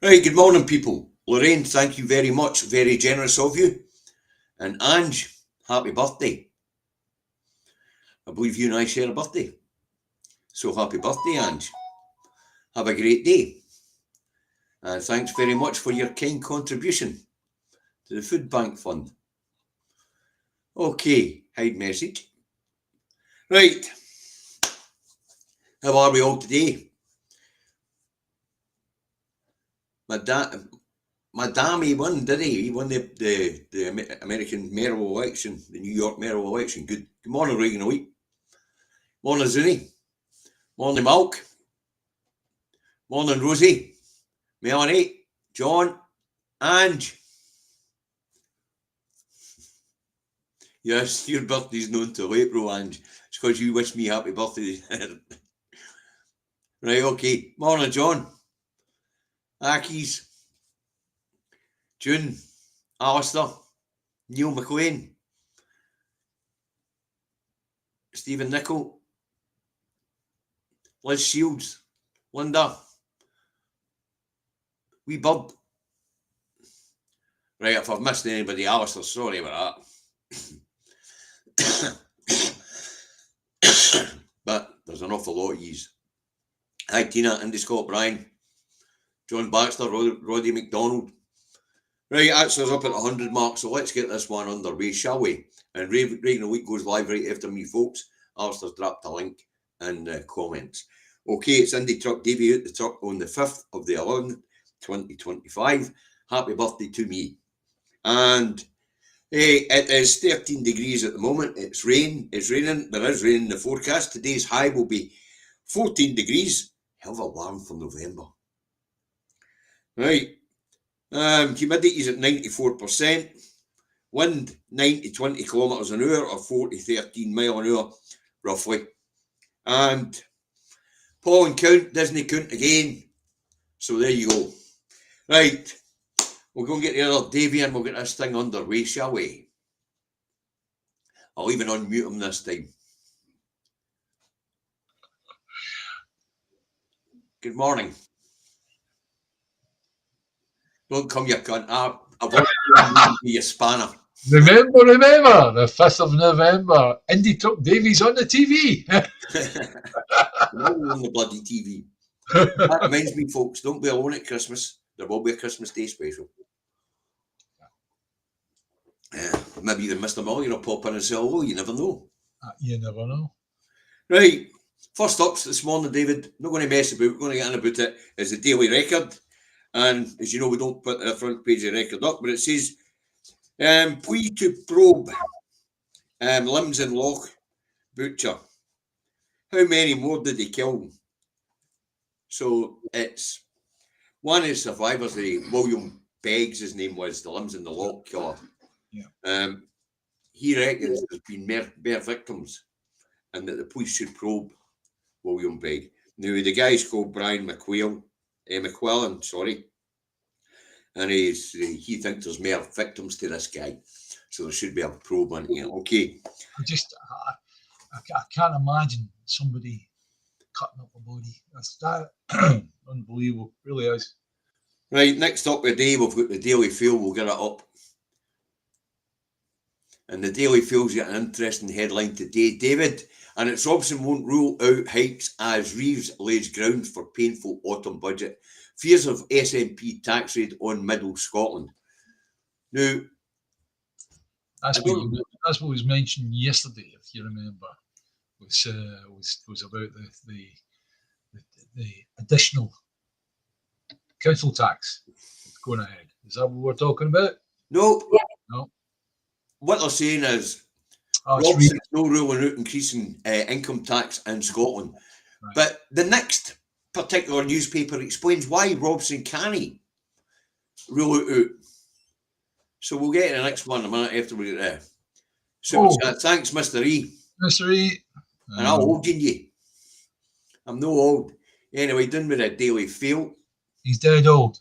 Right, good morning, people. Lorraine, thank you very much. Very generous of you. And Ange, happy birthday. I believe you and I share a birthday. So happy birthday, Ange. Have a great day. And thanks very much for your kind contribution to the Food Bank Fund. Okay, hide message. Right. How are we all today? Madame, he won, did he? He won the American mayoral election, the New York mayoral election. Good morning, Reagan Elite. Morning, Zuni. Morning, Malk. Morning, Rosie. Melanie. John. Ange. Yes, your birthday's known till April, Ange. It's because you wish me happy birthday. Right, okay. Morning, John. Akis. June. Alistair. Neil McLean. Stephen Nichol. Liz Shields. Linda. Wee Bird. Right, if I've missed anybody, Alistair, sorry about that. But there's an awful lot of yous. Hi, Tina, Andy Scott, Brian, John Baxter, Roddy McDonald. Right, that's us up at 100 mark, so let's get this one underway, shall we? And Reagan Week goes live right after me, folks. Alistair's dropped a link in the comments. Okay, it's Indy Truck Davy out the truck on the 5th of the 11th, 2025. Happy birthday to me. And it is 13 degrees at the moment. It's rain. It's raining. There is rain in the forecast. Today's high will be 14 degrees. Hell of a warm for November. Right. Humidity is at 94%. Wind 90-20 kilometres an hour or 40-13 mile an hour, roughly. And pollen count, Disney count again. So there you go. Right. We'll go and get the other Davy and we'll get this thing underway, shall we? I'll even unmute him this time. Good morning. Don't come, you cunt. I've already be a spanner. Remember, the 5th of November, Indy Truck Davies on the TV. On the bloody TV. That reminds me, folks, don't be alone at Christmas. There will be a Christmas Day special. Maybe even Mr. Muller will pop in and say hello. You never know. You never know. Right. First up this morning, David, not going to mess about. We're going to get in about it, is the Daily Record. And as you know, we don't put the front page of the Record up, but it says, plea to probe limbs and loch butcher. How many more did he kill? So it's one of the survivors, William Beggs, his name was, the limbs and the loch killer. Yeah. He reckons there's been mere victims and that the police should probe William Begg. Now, the guy's called Brian McQuillan, and he thinks there's more victims to this guy, so there should be a probe on it. Okay. I can't imagine somebody cutting up a body. That's that unbelievable, really is. Right, next up today, we've got the Daily Field. We'll get it up. And the Daily Field's got an interesting headline today, David, and it's Robson won't rule out hikes as Reeves lays ground for painful autumn budget. Fears of SNP tax raid on Middle Scotland. Now, that's what was mentioned yesterday, if you remember, was about the additional council tax going ahead. Is that what we're talking about? No. No. What they're saying is Robson's no ruling out increasing income tax in Scotland. Right. But the next particular newspaper explains why Robson can't rule it out. So we'll get to the next one in a minute after we get there. So thanks, Mr. E. Mr. E. And I'll hold you. I'm no old. Anyway, done with a Daily Field. He's dead old.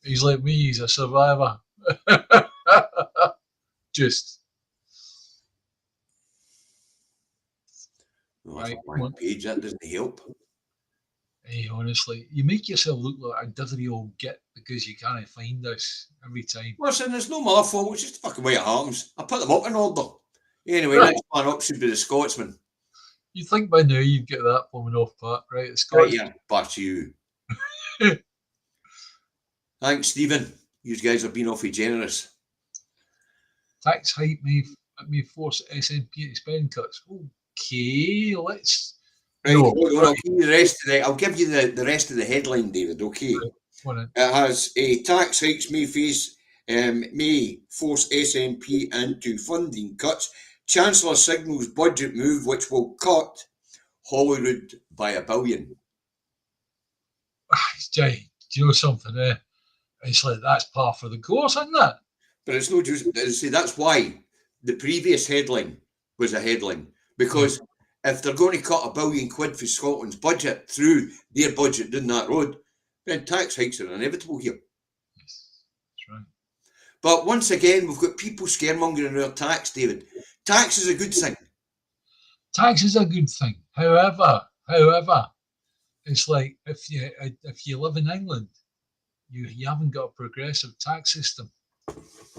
He's like me, he's a survivor. Just. Right. One page, that doesn't help. Hey, honestly, you make yourself look like a dithery old git because you can't find this every time. Listen, it's no my fault. It's just the fucking way it happens. I put them up in order. Anyway, next one up should be the Scotsman. You think by now you'd get that plumbing off pat, right? The Right, Scots. yeah, back to you. Thanks, Stephen. You guys have been awfully generous. Tax hike may force SNP to spend cuts. Okay, let's. Right, No, I'll give you the rest of I'll give you the rest of the headline, David. Okay. Right, it has a tax hikes may force SNP into funding cuts. Chancellor signals budget move which will cut Holyrood by $1 billion. Jay, do you know something? It's like that's par for the course, isn't it? But it's no just see that's why the previous headline was a headline, because if they're going to cut £1 billion for Scotland's budget through their budget down that road, then tax hikes are inevitable here. Yes, that's right. But once again, we've got people scaremongering our tax, David. Tax is a good thing. Tax is a good thing. However, it's like if you live in England, you haven't got a progressive tax system,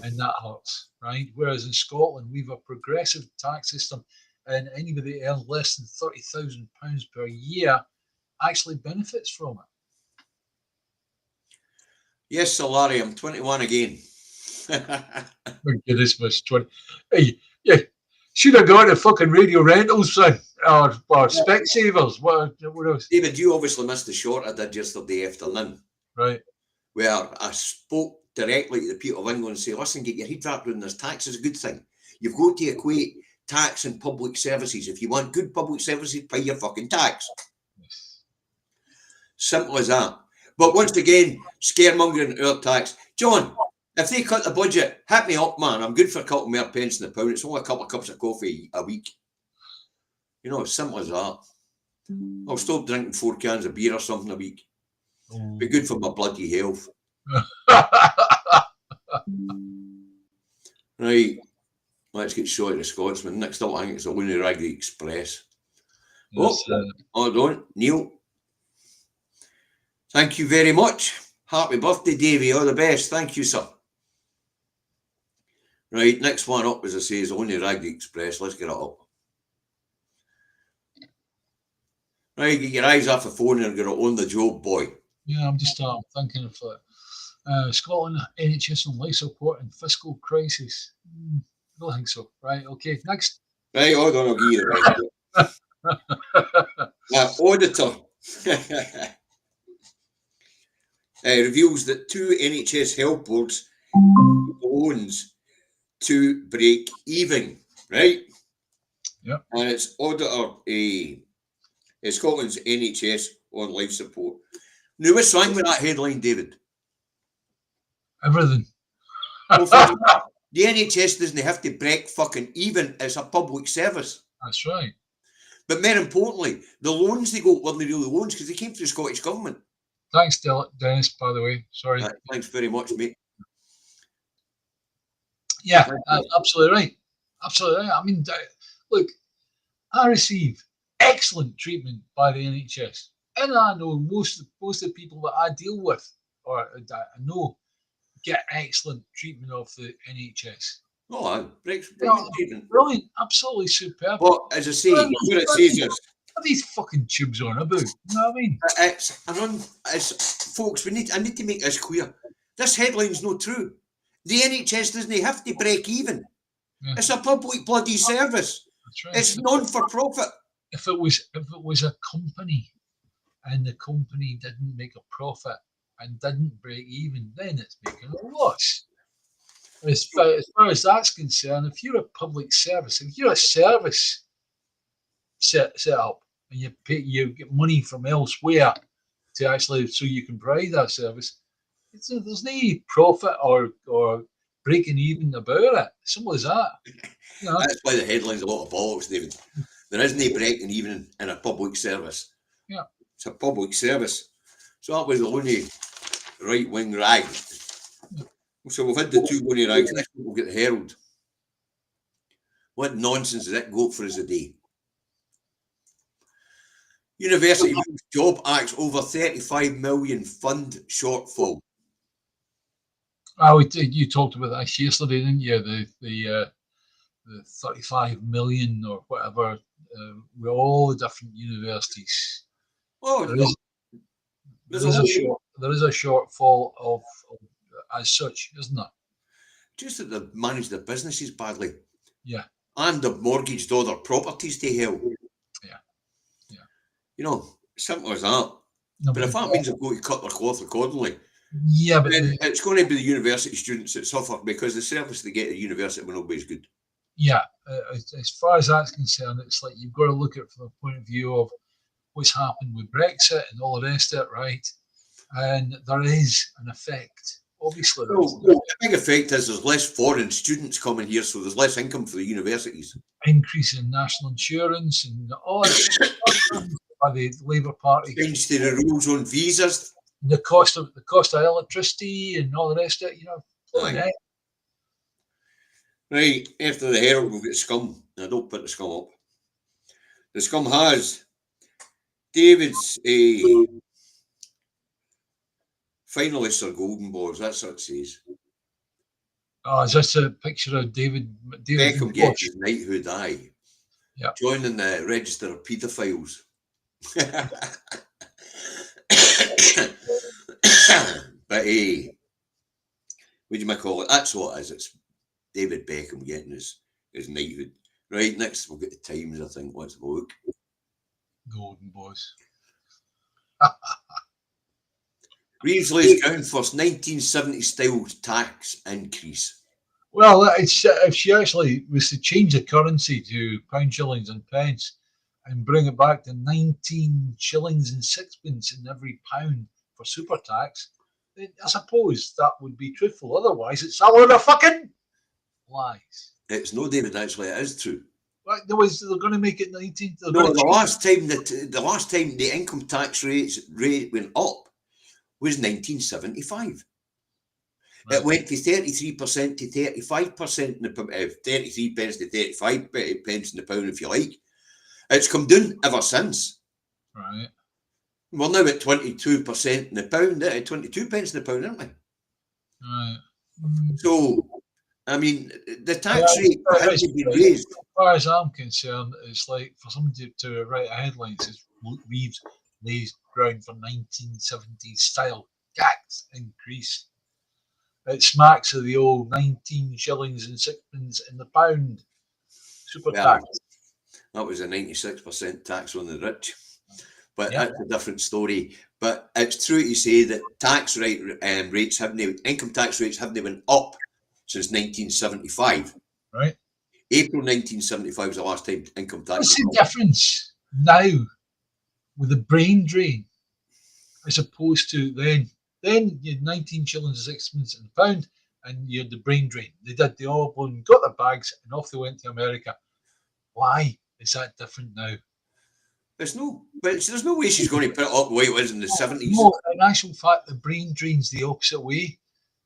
and that hurts, right? Whereas in Scotland, we've a progressive tax system, and anybody that earns less than £30,000 per year actually benefits from it. Yes, sir, Larry, I'm 21 again. For goodness, Miss 20. Hey, yeah, should have gone to fucking Radio Rentals, son, or Specsavers. What else? David, you obviously missed the short I did yesterday afternoon, Right. where I spoke directly to the people of England and say, listen, get your head wrapped around this. Tax is a good thing. You've got to equate tax and public services. If you want good public services, pay your fucking tax. Yes. Simple as that. But once again, scaremongering our tax. John, if they cut the budget, hit me up, man. I'm good for a couple more pence in the pound. It's only a couple of cups of coffee a week. You know, as simple as that. I'll stop drinking 4 cans of beer or something a week. Be good for my bloody health. Right. Let's get shot of the Scotsman. Next up, I think it's the Looney Raggy Express. Yes, Hold on. Neil. Thank you very much. Happy birthday, Davey. All the best. Thank you, sir. Right. Next one up, as I say, is the Looney Raggy Express. Let's get it up. Right. Get your eyes off the phone and get it on the job, boy. Yeah, I'm just thinking of Scotland, NHS and life support and fiscal crisis. I don't think so. Right, okay, next. Right, hold on, I'll give you the right. Auditor reveals that 2 NHS health boards loans to break even, right? Yeah. And it's auditor Scotland's NHS on life support. Now, what's wrong with that headline, David? Everything. Well, the NHS doesn't have to break fucking even. It's a public service. That's right. But more importantly, the loans they got weren't really loans because they came through the Scottish Government. Thanks, Dennis, by the way. Sorry. Thanks very much, mate. Yeah, absolutely right. Absolutely right. I mean, look, I receive excellent treatment by the NHS. And I know most of the people that I deal with or that I know get excellent treatment of the NHS. Oh, treatment. Brilliant, absolutely superb. But as I say, what it says is, what are these fucking tubes on about? You know what I mean? Folks, I need to make this clear. This headline's not true. The NHS doesn't have to break even. Yeah. It's a public bloody service. That's right. It's non-for-profit. If it was a company and the company didn't make a profit and didn't break even, then it's making a loss. As far as that's concerned, if you're a public service, if you're a service set up and you get money from elsewhere to actually so you can provide that service, there's no profit or breaking even about it. Simple as that. You know? That's why the headline's a lot of bollocks, David. There isn't any breaking even in a public service. Yeah. It's a public service. So that was the only right-wing rag. Yeah. So we've had the 2 loony rags. Next we'll get the Herald. What nonsense is that go for us a day? University Job Act's over 35 million fund shortfall. Oh, you talked about this yesterday, didn't you? The 35 million or whatever with all the different universities. Oh, there is a shortfall of as such, isn't there? Just that they've managed their businesses badly. Yeah. And they've mortgaged all their properties to hell. Yeah. Yeah. You know, simple as that. No, but if that means they've got to cut their cloth accordingly, yeah, but then it's going to be the university students that suffer because the service they get at university will not be as good. Yeah, as far as that's concerned, it's like you've got to look at it from the point of view of what's happened with Brexit and all the rest of it, right? And there is an effect, obviously. Well, the big effect is there's less foreign students coming here, so there's less income for the universities. Increase in national insurance and all by the Labour Party. Change to the rules on visas. The cost of electricity and all the rest of it, you know. Right, after the Herald, we'll get Scum. I don't put the Scum up. The Scum has David's finalists are golden balls. That's what it says. Oh, is this a picture of David Beckham gets his knighthood, aye. Yeah. Joining the register of paedophiles. But what do you call it? That's what it is. It's David Beckham getting his knighthood. Right, next we'll get the Times, I think. Let's have a look. Golden boys. Reeves lays ground for 1970 style tax increase. Well, if she actually was to change the currency to pound, shillings and pence and bring it back to 19 shillings and sixpence in every pound for super tax, then I suppose that would be truthful. Otherwise, it's a load of fucking lies. It's no, David, actually, it is true. Right, they're going to make it 19. No, the last time the income tax rate went up was 1975. Right. It went to 33% to 35% in the 33 pence to 35 pence in the pound, if you like. It's come down ever since. Right. We're now at 22% in the pound, 22 pence in the pound, aren't we? Right. So, I mean, the tax rate has to be raised. As far as I'm concerned, it's like for somebody to write a headline that says Reeves lays ground for 1970s style tax increase. It smacks of the old 19 shillings and sixpence in the pound super tax. That was a 96% tax on the rich. But that's a different story. But it's true to say that income tax rates haven't been up since 1975. Right. April 1975 was the last time income tax. What's the difference now with the brain drain as opposed to then? Then you had 19 shillings and sixpence in the pound, and you had the brain drain. They all got their bags and off they went to America. Why is that different now? There's no way she's going to put it up the way it was in the 70s. No, in actual fact, the brain drain's the opposite way.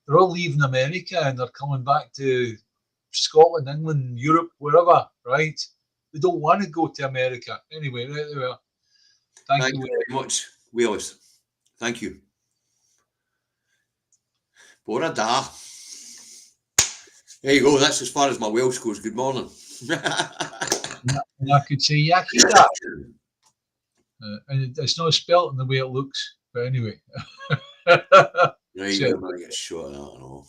They're all leaving America and they're coming back to Scotland, England, Europe, wherever, right? They don't want to go to America. Anyway, there we are. Thank you very much, Wales. Thank you. Bora da. There you go. That's as far as my Welsh goes. Good morning. And I could say yaki da. And it's not spelt in the way it looks. But anyway. Right, you're going to get shot at that and all.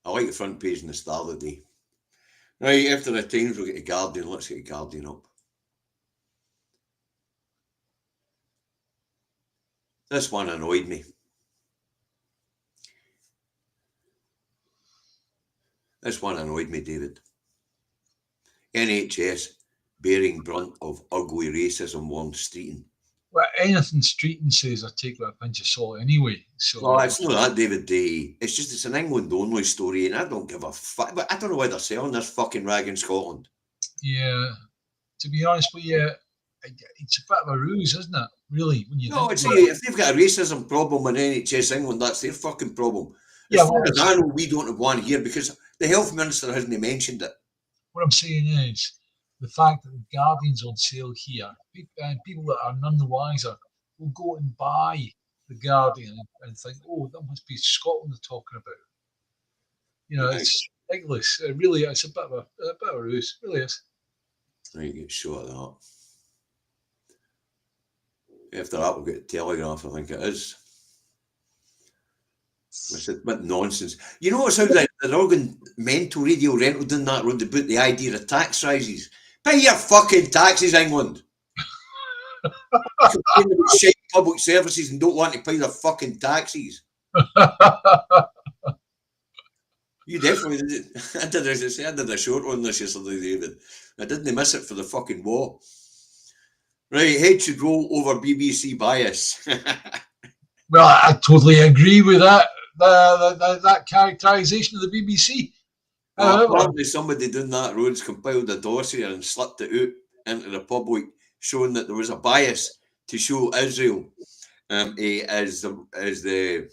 I like the front page in the Star of the day. Right, after the Times, we'll get the Guardian. Let's get the Guardian up. This one annoyed me. David. NHS bearing brunt of ugly racism warned streeting. Well, anything streeting says I take with a pinch of salt anyway. So no, it's not that, David. It's just it's an England only story, and I don't give a fuck. But I don't know why they're selling this fucking rag in Scotland. Yeah, to be honest with you, it's a bit of a ruse, isn't it? Really, when you if they've got a racism problem in NHS England, that's their fucking problem. Yeah, as far as I know, we don't have one here because the health minister hasn't mentioned it. What I'm saying is, the fact that the Guardian's on sale here, people that are none the wiser will go and buy the Guardian and think, oh, that must be Scotland they're talking about. You know, it's ridiculous. It really is a bit of a ruse. It really is. Right, get shot of that. After that, we'll get Telegraph, I think it is. It's a bit nonsense. You know what sounds like? They're all going mental radio rental down that road about the idea of tax rises. Pay your fucking taxes, England. Complaining about shit public services and don't want to pay their fucking taxes. You definitely did. I did a short on this yesterday, David. I didn't miss it for the fucking war. Right, head should roll over BBC bias. Well, I totally agree with that. That characterisation of the BBC. Well, apparently somebody down that road's compiled a dossier and slipped it out into the public, showing that there was a bias to show Israel as the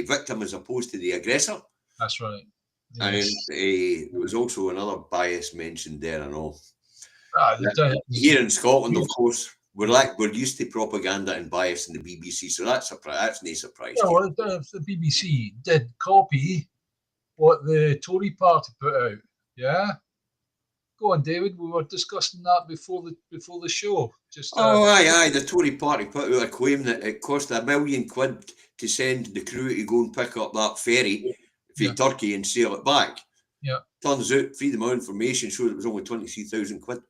victim as opposed to the aggressor. That's right. Yes. And there was also another bias mentioned there, I know. Here in Scotland, of course, we're used to propaganda and bias in the BBC, so that's no surprise. Yeah, well, the BBC did copy what the Tory party put out. Yeah, go on, David. We were discussing that before the show. Aye. The Tory party put out a claim that it cost £1 million to send the crew to go and pick up that ferry from Turkey and sail it back. Yeah. Turns out, Freedom of Information showed it was only £23,000.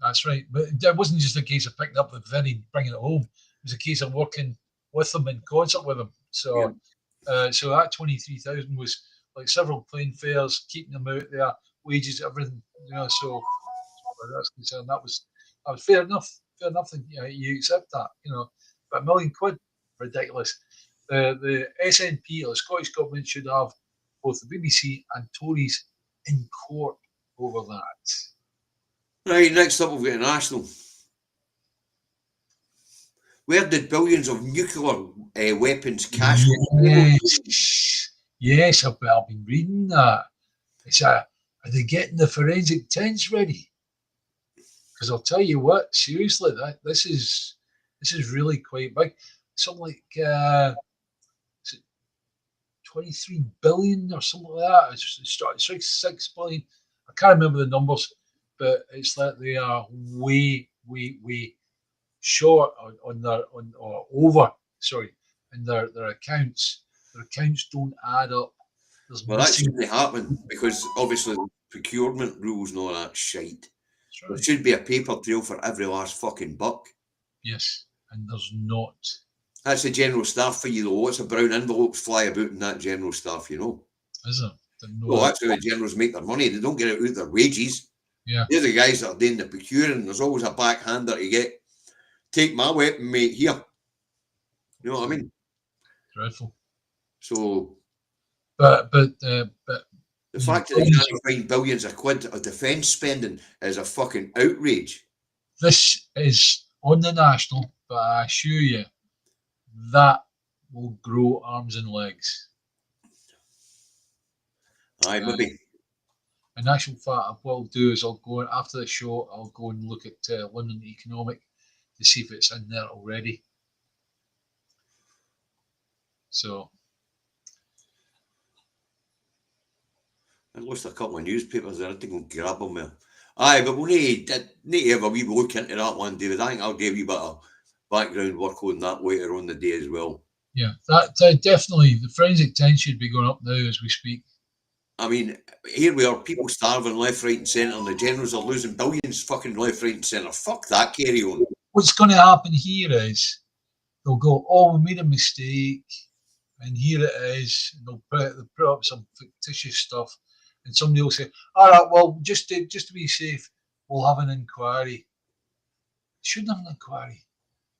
That's right, but it wasn't just a case of picking up the ferry, bringing it home. It was a case of working with them in concert with them. So, so that 23,000 was like several plane fares, keeping them out there, wages, everything. You know, so that's concerned. That was fair enough. Fair enough. You accept that. You know, but £1 million, ridiculous. The SNP or the Scottish Government should have both the BBC and Tories in court over that. Right, next up we've got a national. Where did billions of nuclear weapons cash? Yes, I've been reading that. Are they getting the forensic tents ready? Because I'll tell you what, seriously, this is really quite big. Something like 23 billion or something like that. It's like 6 billion. I can't remember the numbers, but it's like they are way short on their accounts. Their accounts don't add up. That shouldn't happen because obviously procurement rules and all that shite. Right. There should be a paper trail for every last fucking buck. Yes, and there's not. That's the general staff for you, though. Lots of brown envelopes fly about in that general staff, you know. Is it? Well, that's how the generals make their money. They don't get it out their wages. Yeah. They're the guys that are doing the procuring. There's always a backhander to get. Take my weapon, mate, here. You know what I mean? Dreadful. So. But the fact that they can't find billions of quid of defence spending is a fucking outrage. This is on the national, but I assure you, that will grow arms and legs. Aye, maybe. In actual fact, what I'll do is I'll go after the show. I'll go and look at London Economic to see if it's in there already. So I lost a couple of newspapers there. I had to go and grab them there. Aye, but we'll need to have a wee look into that one, David. I think I'll give you a bit of background work on that later on the day as well. Yeah, that definitely. The forensic tent should be going up now as we speak. I mean, here we are, people starving left, right and centre, and the generals are losing billions fucking left, right and centre. Fuck that, carry on. What's going to happen here is they'll go, oh, we made a mistake, and here it is. And they'll put up some fictitious stuff, and somebody will say, all right, well, just to be safe, we'll have an inquiry. Shouldn't have an inquiry.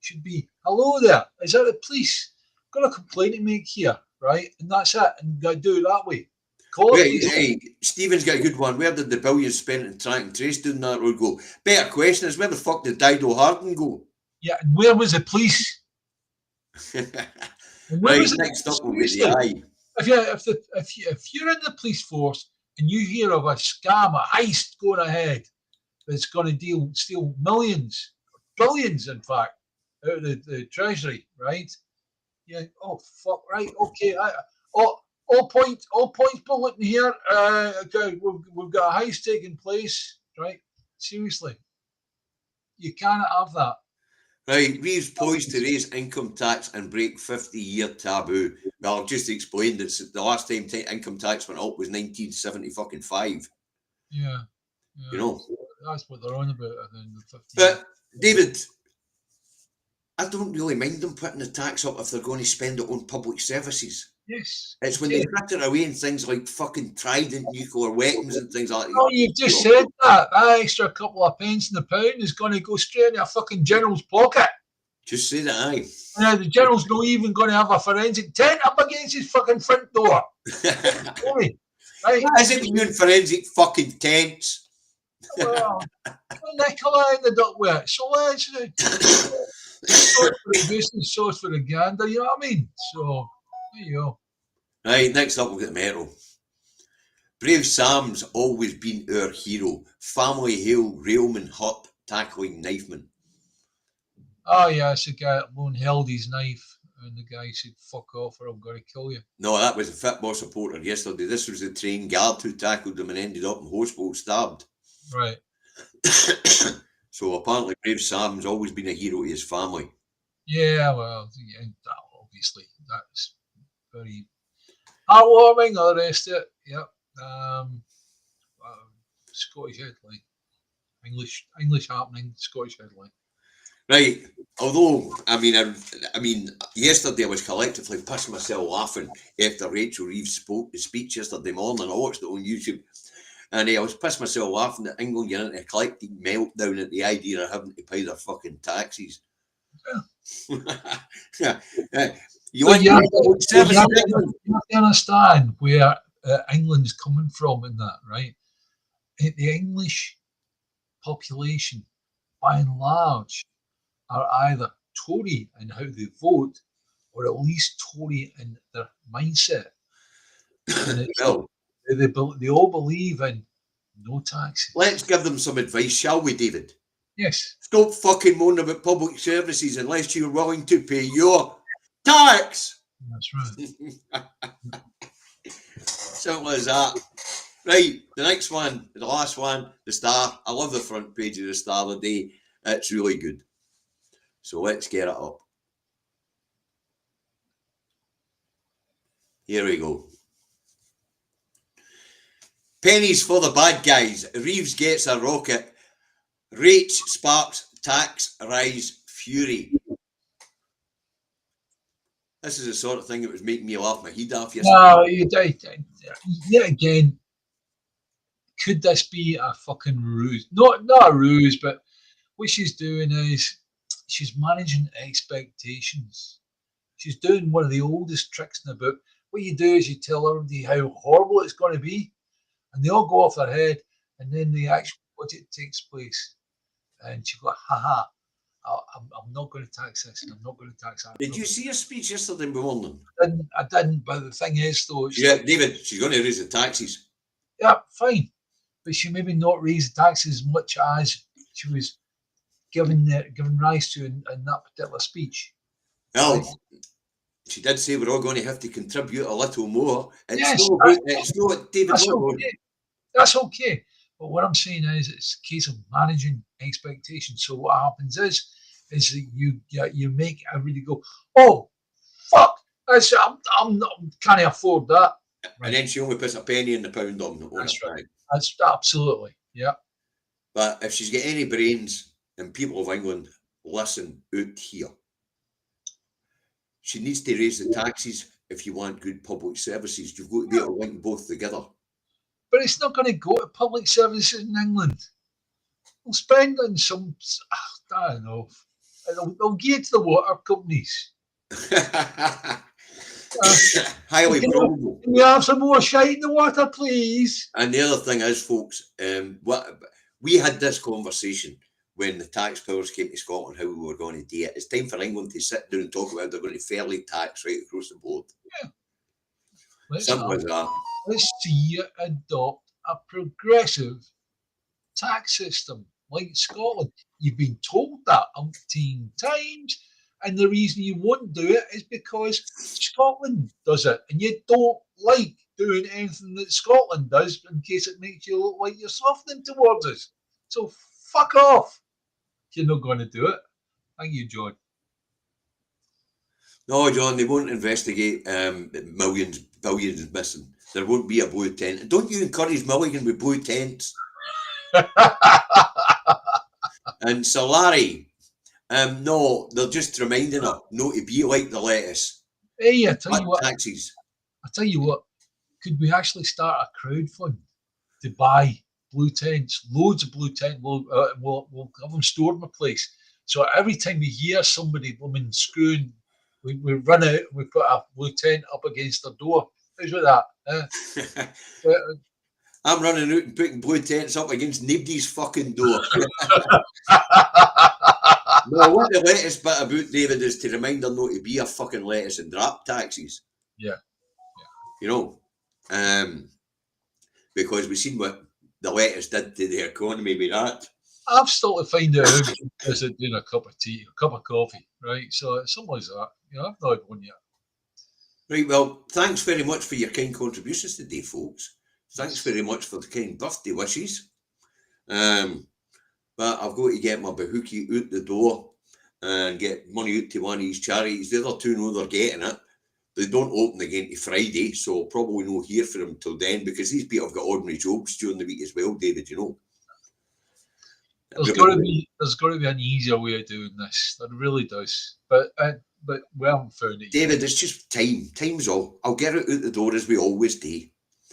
Should be, hello there, is that the police? Got a complaint to make here, right? And that's it, and got to do it that way. Hey, Stephen's got a good one. Where did the billions spent in track and trace down that road go? Better question is, where the fuck did Dido Harden go? Yeah, and where was the police? Right, next up will be the eye. If you're in the police force and you hear of a scam, a heist going ahead, that's going to steal millions, billions, in fact, out of the treasury, right? Yeah. Oh fuck. Right. Okay. All points bulletin here. Okay, we've got a heist taking place. Right. Seriously, you cannot have that. Right, Reeves poised to raise income tax and break 50-year taboo. Well, I've just explained it. The last time income tax went up was 1975. Yeah. You know. That's what they're on about. I think the 50. But David, I don't really mind them putting the tax up if they're going to spend it on public services. Yes. It's when they put it away in things like fucking Trident nuclear weapons and things like that. Oh, you've just said that. That extra couple of pence in the pound is going to go straight into a fucking general's pocket. Just say that, aye. Now, the general's not even going to have a forensic tent up against his fucking front door. Right? What is it with forensic fucking tents? Well, Nicola in the ductwork. So let's sauce for the goose and sauce for the gander, you know what I mean? So, there you go. Right, next up we've got the Metro. Brave Sam's always been our hero. Family hail railman hut tackling knifeman. Oh, yeah, it's the guy that Moan held his knife and the guy said, fuck off or I'm going to kill you. No, that was a football supporter yesterday. This was the train guard who tackled him and ended up in hospital stabbed. Right. So apparently Brave Sam's always been a hero to his family. Yeah, well, yeah, obviously, that's very heartwarming, all the rest of it. Yep. Scottish headline. English happening, Scottish headline. Right. Although, I mean, yesterday I was collectively pissing myself laughing after Rachel Reeves spoke the speech yesterday morning. I watched it on YouTube, and I was pissing myself laughing that England getting into a collective meltdown at the idea of having to pay their fucking taxes. Yeah. You have to understand where England's coming from in that, right? The English population, by and large, are either Tory in how they vote, or at least Tory in their mindset. And they all believe in no taxes. Let's give them some advice, shall we, David? Yes. Stop fucking moaning about public services unless you're willing to pay your tax. That's right. Simple as that. Right, the next one, the last one, the Star. I love the front page of the Star today. It's really good. So let's get it up. Here we go. Pennies for the bad guys. Reeves gets a rocket. Rach sparks tax rise fury. This is the sort of thing that was making me laugh my head off yesterday. No, yet again, could this be a fucking ruse? Not a ruse, but what she's doing is she's managing expectations. She's doing one of the oldest tricks in the book. What you do is you tell everybody how horrible it's going to be, and they all go off their head, and then the actual budget takes place. And she goes, haha, I'm not going to tax this, and I'm not going to tax that. Did you see her speech yesterday morning? I didn't, but the thing is, though... Yeah, David, she's going to raise the taxes. Yeah, fine. But she maybe not raise the taxes as much as she was given rise to in that particular speech. Well, right? She did say we're all going to have to contribute a little more. It's not David. That's okay. But what I'm saying is it's a case of managing expectations. So what happens is that you make everybody go, oh, fuck, I'm not, can't afford that. Right. And then she only puts a penny in the pound on That's right. That's absolutely, yeah. But if she's got any brains, and people of England, listen out here. She needs to raise the taxes if you want good public services. You've got to be able to link both together. But it's not going to go to public services in England. We'll spend on some, I don't know, they'll give it to the water companies. Highly probable. Can we have some more shite in the water, please? And the other thing is, folks, we had this conversation when the taxpayers came to Scotland, how we were going to do it. It's time for England to sit down and talk about they're going to fairly tax right across the board. Yeah. Simple as that. Let's see you adopt a progressive tax system. like Scotland. You've been told that umpteen times, and the reason you won't do it is because Scotland does it, and you don't like doing anything that Scotland does in case it makes you look like you're softening towards us. So fuck off. You're not going to do it. Thank you, John. No, John, they won't investigate billions missing. There won't be a blue tent. Don't you encourage Milligan with blue tents? And Sir Larry, no, they're just reminding her not to be like the lettuce. Hey, I tell you what. Taxes. I tell you what. Could we actually start a crowdfund to buy blue tents? Loads of blue tents. We'll have them stored in a place. So every time we hear somebody screwing, we run out and we put a blue tent up against their door. How's with that? I'm running out and putting blue tents up against nobody's fucking door. No, what the latest bit about, David, is to remind her not to be a fucking lettuce and drop taxes. Yeah. You know, because we've seen what the lettuce did to the economy with that. I've still to find out how does it doing a cup of tea, a cup of coffee, right? So something like that. You know, I've not had one yet. Right, well, thanks very much for your kind contributions today, folks. Thanks very much for the kind birthday wishes. But I've got to get my bahookie out the door and get money out to one of these charities. The other two know they're getting it. They don't open again to Friday, so probably no hear from them till then, because these people have got ordinary jobs during the week as well, David, you know. There's got to be an easier way of doing this. There really does. But we haven't found it yet. David, it's just time. Time's all. I'll get it out the door as we always do.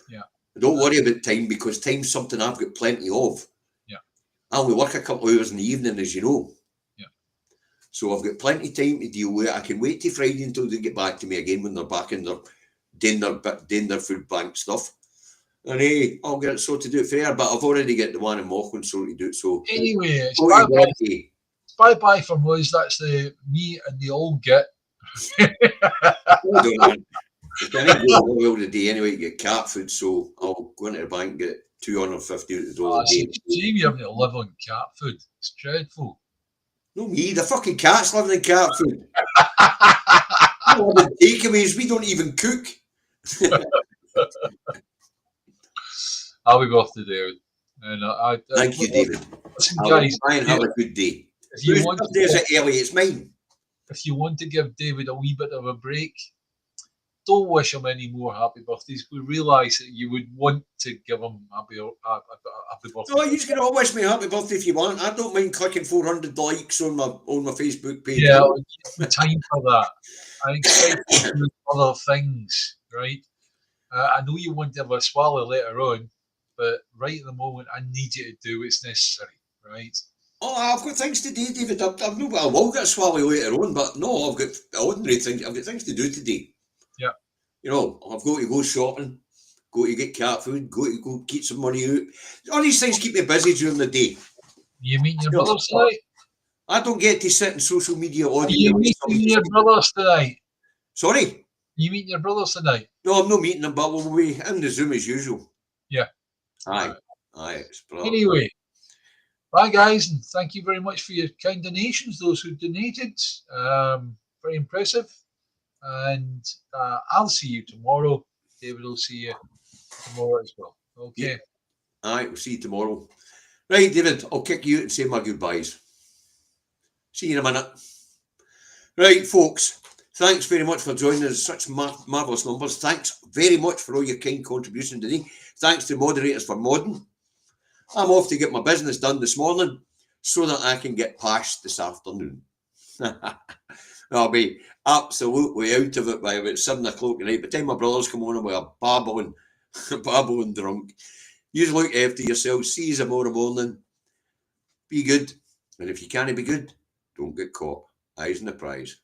Yeah. Don't worry about time, because time's something I've got plenty of. Yeah. I only work a couple of hours in the evening, as you know. Yeah. So I've got plenty of time to deal with it. I can wait till Friday until they get back to me again when they're back in their doing their food bank stuff. And hey, I'll get it sorted out for her, but I've already got the one in Mauchline sorted out. So anyway, it's bye-bye from us. That's the me and the old git. Hold on. If I need to go well today anyway to get cat food, so I'll go into the bank and get 250 out the door a day. Shame you having to live on cat food. It's dreadful. No, me, the fucking cat's living in cat food. No, the takeaways, we don't even cook. Happy birthday, David. And thank you, David. Listen, guys, try and have a good day. If you want birthday's it early, it's mine. If you want to give David a wee bit of a break, don't wish him any more happy birthdays. We realise that you would want to give him happy birthday. No, you can all wish me happy birthday if you want. I don't mind clicking 400 likes on my Facebook page. Yeah, time for that. I expect to do other things, right? I know you want to have a swallow later on, but right at the moment, I need you to do what's necessary, right? Oh, I've got things to do, David. I've no, I will get a swallow later on, but no, I've got ordinary things. I've got things to do today. Yeah. You know, I've got to go shopping, go to get cat food, go to go get some money out. All these things keep me busy during the day. You meeting your brothers tonight? I don't get to sit in social media all day. You meeting your brothers tonight? Sorry? You meeting your brothers tonight? No, I'm not meeting them, but we'll be in the Zoom as usual. Yeah. Aye. It's brilliant. Anyway, bye guys, and thank you very much for your kind donations, those who donated. Very impressive. And I'll see you tomorrow. David will see you tomorrow as well. Okay. Yeah. Aye, we'll see you tomorrow. Right, David, I'll kick you out and say my goodbyes. See you in a minute. Right, folks. Thanks very much for joining us. Such marvellous numbers. Thanks very much for all your kind contribution today. Thanks to moderators for modding. I'm off to get my business done this morning so that I can get past this afternoon. I'll be absolutely out of it by about 7 o'clock tonight. By the time my brothers come on, we're babbling drunk. You look after yourselves. See you tomorrow morning. Be good. And if you can't be good, don't get caught. Eyes on the prize.